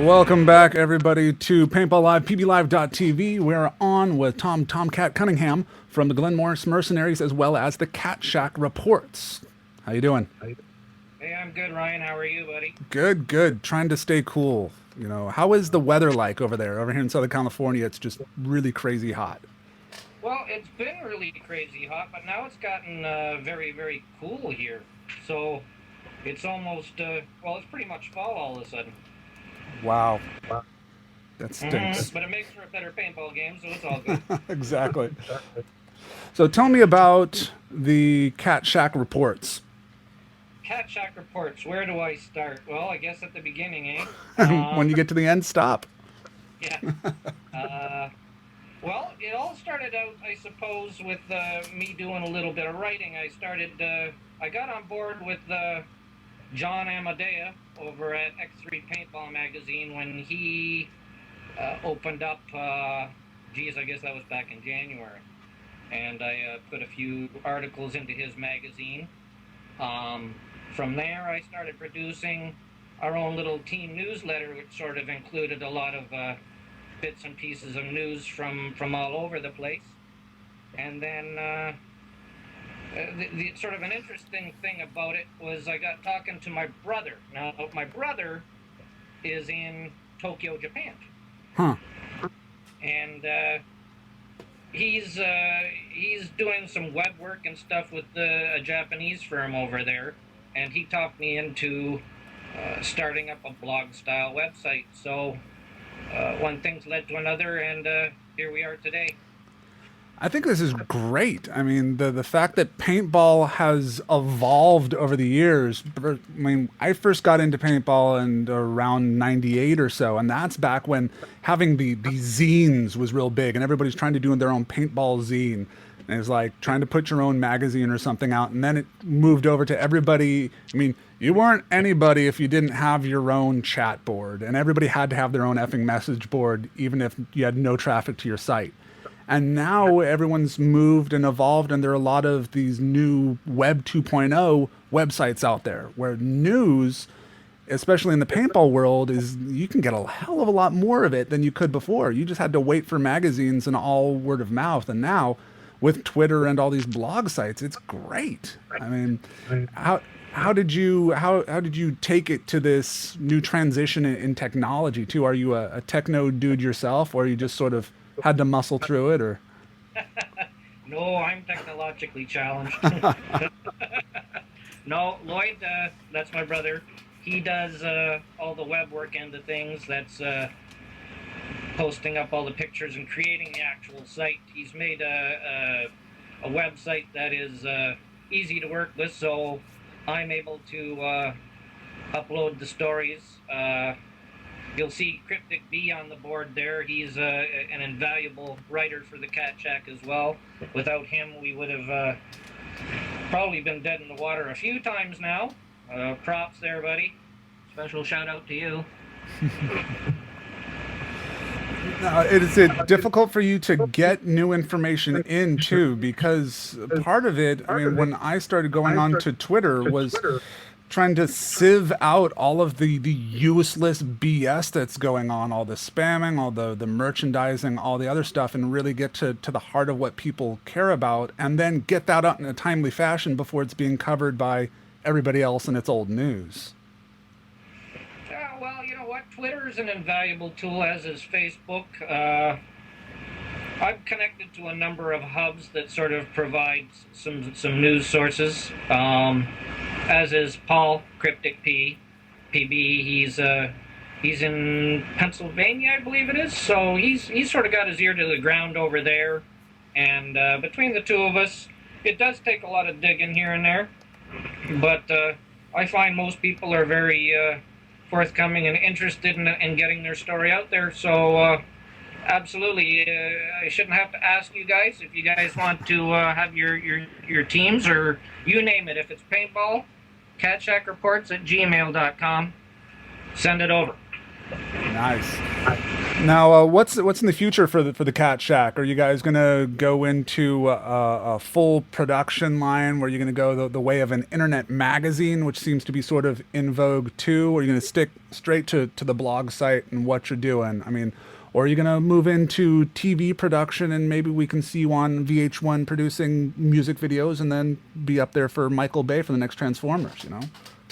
Welcome back, everybody, to Paintball Live, pblive.tv. We're on with TomCat Cunningham from the Glen Morris Mercenaries, as well as the Catshack Reports. How you doing? Hey, I'm good, Ryan. How are you, buddy? Good, good. Trying to stay cool. You know, how is the weather like over there? Over here in Southern California, it's just really crazy hot. Well, it's been really crazy hot, but now it's gotten very, very cool here. So it's almost, it's pretty much fall all of a sudden. Wow, that stinks. But it makes for a better paintball game, so it's all good. Exactly. So tell me about the Catshack Reports. Catshack reports. Where do I start? Well, I guess at the beginning, eh? When you get to the end, stop. Yeah. Uh, well, it all started out, I suppose, with me doing a little bit of writing. I got on board with John Amadea over at X3 Paintball magazine when he opened up. I guess that was back in January, and I put a few articles into his magazine. From there, I started producing our own little team newsletter, which sort of included a lot of bits and pieces of news from all over the place. And then the sort of an interesting thing about it was I got talking to my brother. Now, my brother is in Tokyo, Japan. Huh. And he's doing some web work and stuff with a Japanese firm over there. And he talked me into starting up a blog-style website. So one thing's led to another, and here we are today. I think this is great. I mean, the fact that paintball has evolved over the years. I mean, I first got into paintball in around '98 or so, and that's back when having the zines was real big, and everybody's trying to do their own paintball zine. And it was like trying to put your own magazine or something out, and then it moved over to everybody. I mean, you weren't anybody if you didn't have your own chat board, and everybody had to have their own effing message board, even if you had no traffic to your site. And now everyone's moved and evolved, and there are a lot of these new Web 2.0 websites out there where news, especially in the paintball world, is you can get a hell of a lot more of it than you could before. You just had to wait for magazines and all word of mouth. And now with Twitter and all these blog sites, it's great. I mean, how did you take it to this new transition in technology too? Are you a techno dude yourself, or you just sort of had to muscle through it, or? No, I'm technologically challenged. No, Lloyd, that's my brother. He does all the web work end of things. That's posting up all the pictures and creating the actual site. He's made a website that is easy to work with, so I'm able to upload the stories. You'll see Cryptic B on the board there. He's an invaluable writer for the Catshack as well. Without him, we would have probably been dead in the water a few times now. Props there, buddy. Special shout out to you. Is it difficult for you to get new information in too? Because part of it, I mean, when I started going on to Twitter, was trying to sieve out all of the useless BS that's going on, all the spamming, all the merchandising, all the other stuff, and really get to the heart of what people care about, and then get that out in a timely fashion before it's being covered by everybody else in its old news. Well, you know what? Twitter is an invaluable tool, as is Facebook. I've connected to a number of hubs that sort of provide some news sources, as is Paul Cryptic PB. He's in Pennsylvania, I believe it is. So he's sort of got his ear to the ground over there, and between the two of us, it does take a lot of digging here and there, but I find most people are very forthcoming and interested in getting their story out there. So. Absolutely. I shouldn't have to ask you guys if you guys want to have your teams, or you name it. If it's paintball, catshackreports@gmail.com. Send it over. Nice. Now, what's in the future for the Catshack? Are you guys gonna go into a full production line where you're gonna go the way of an internet magazine, which seems to be sort of in vogue too? Or are you gonna stick straight to the blog site and what you're doing? I mean, or are you gonna move into TV production and maybe we can see you on VH1 producing music videos and then be up there for Michael Bay for the next Transformers? You know,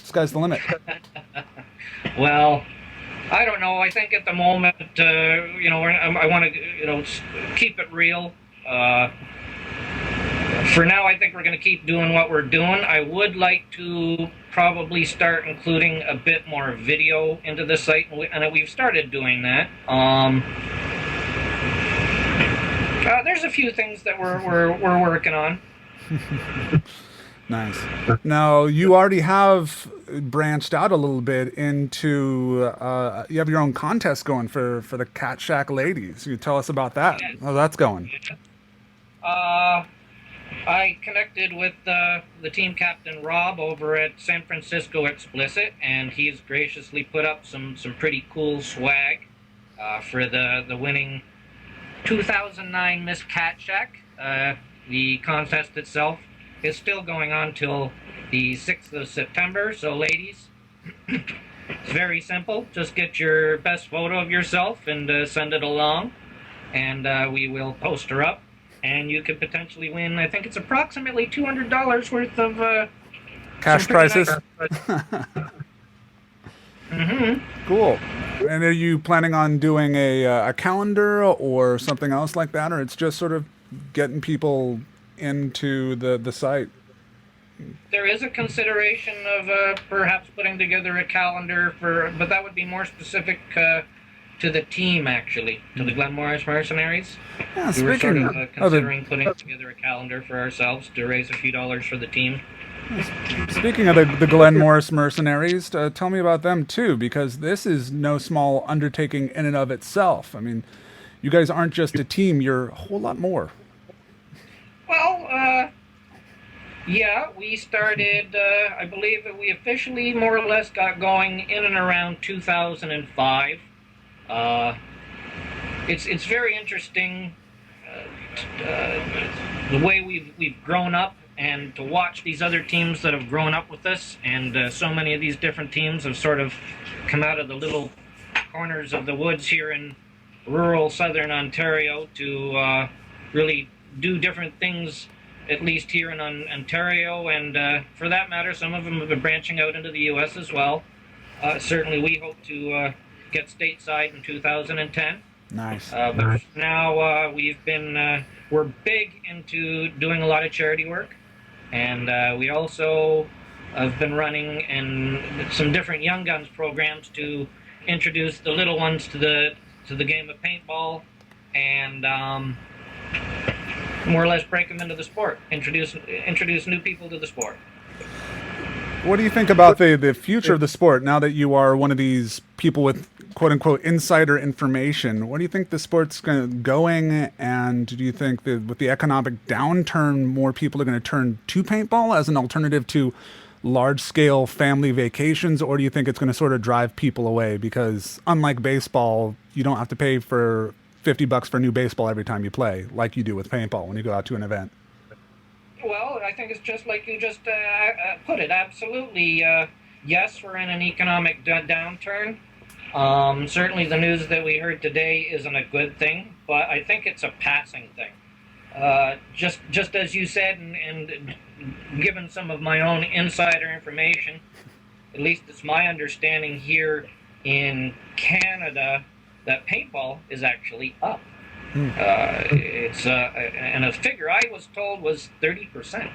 sky's the limit. Well, I don't know. I think at the moment, I want to, keep it real. For now, I think we're going to keep doing what we're doing. I would like to probably start including a bit more video into the site, and we've started doing that. There's a few things that we're working on. Nice. Now, you already have branched out a little bit into, you have your own contest going for the Catshack ladies. You tell us about that. How that's going. I connected with the team captain, Rob, over at San Francisco Explicit, and he's graciously put up some pretty cool swag for the winning 2009 Miss Catshack. The contest itself is still going on till the 6th of September. So ladies, it's very simple. Just get your best photo of yourself and send it along, and we will post her up, and you could potentially win, I think it's approximately $200 worth of cash prizes. Nice. Mm-hmm. Cool. And are you planning on doing a calendar or something else like that, or it's just sort of getting people into the site? There is a consideration of perhaps putting together a calendar but that would be more specific to the team, actually, to the Glen Morris Mercenaries. Yeah, we were sort of considering putting together a calendar for ourselves to raise a few dollars for the team. Speaking of the Glen Morris Mercenaries, tell me about them too, because this is no small undertaking in and of itself. I mean, you guys aren't just a team; you're a whole lot more. Well, yeah, we started, I believe that we officially more or less got going in and around 2005. It's very interesting the way we've grown up, and to watch these other teams that have grown up with us, and so many of these different teams have sort of come out of the little corners of the woods here in rural southern Ontario to really do different things, at least here in Ontario, and for that matter, some of them have been branching out into the U.S. as well. Certainly, we hope to get stateside in 2010. Nice. But now we're big into doing a lot of charity work, and we also have been running in some different Young Guns programs to introduce the little ones to the game of paintball, and more or less break them into the sport, introduce new people to the sport. What do you think about the future of the sport now that you are one of these people with quote-unquote insider information? What do you think the sport's going, and do you think that with the economic downturn, more people are going to turn to paintball as an alternative to large-scale family vacations, or do you think it's going to sort of drive people away because, unlike baseball, you don't have to pay for $50 for new baseball every time you play, like you do with paintball when you go out to an event? Well, I think it's just like you just put it. Absolutely. Yes, we're in an economic downturn. Certainly the news that we heard today isn't a good thing, but I think it's a passing thing. Just as you said, and given some of my own insider information, at least it's my understanding here in Canada that paintball is actually up. It's and a figure I was told was 30%.